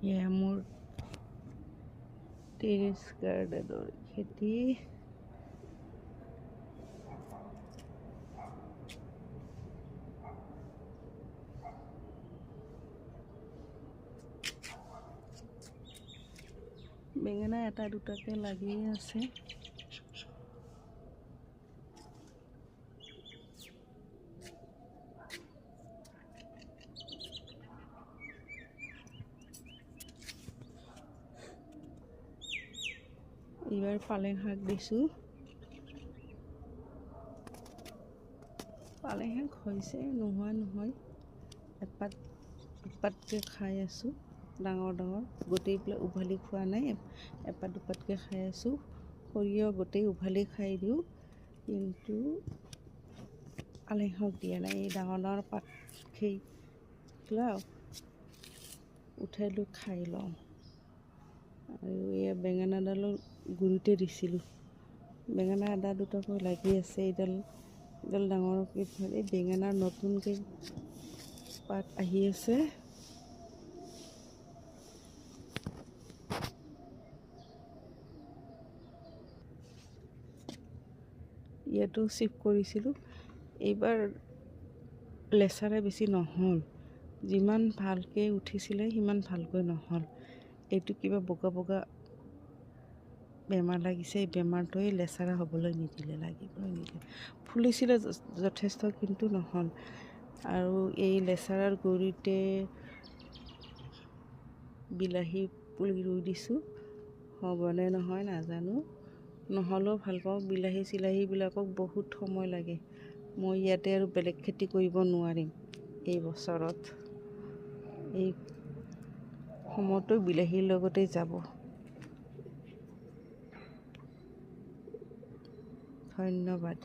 এয়া মোৰ টেৰেছ গাৰ্ডেনৰ খেতি। বেঙেনা এটা দুটাকে লাগিয়ে আছে। এইবাৰ পালেং শাক দিছোঁ। পালেং শাক হৈছে, নোহোৱা নহয়। এপাতকৈ খাই আছোঁ, ডাঙৰ ডাঙৰ গোটেইবিলাক উভালি খোৱা নাই, এপাত দুপাতকৈ খাই আছোঁ। সৰিয়হ গোটেই উভালি খাই দিওঁ, কিন্তু পালেং শাক দিয়া নাই। এই ডাঙৰ ডাঙৰ পাতখিলা উঠাই লৈ খাই লওঁ। আৰু এয়া বেঙেনাডালৰ গুৰিতে দিছিলোঁ। বেঙেনা এটা দুটাকৈ লাগি আছে। এইডাল ডাঙৰকৈ এই বেঙেনাৰ নতুনকৈ পাত আহি আছে। ইয়াতো চিফ্ট কৰিছিলোঁ। এইবাৰ লেচাৰা বেছি নহ'ল, যিমান ভালকৈ উঠিছিলে সিমান ভালকৈ নহ'ল। এইটো কিবা বগা বগা বেমাৰ লাগিছে। এই বেমাৰটোৱে লেচাৰা হ'বলৈ নিদিলে, লাগিবলৈ নিদিলে। ফুলিছিলে যথেষ্ট, কিন্তু নহ'ল। আৰু এই লেচাৰাৰ গুৰিতে বিলাহী পুলি ৰুই দিছোঁ। হ'বনে নহয় নাজানো, নহ'লেও ভাল পাওঁ। বিলাহী চিলাহীবিলাকক বহুত সময় লাগে। মই ইয়াতে আৰু বেলেগ খেতি কৰিব নোৱাৰিম এই বছৰত। এই সময়টো বিলাহীৰ লগতে যাব। ধন্যবাদ।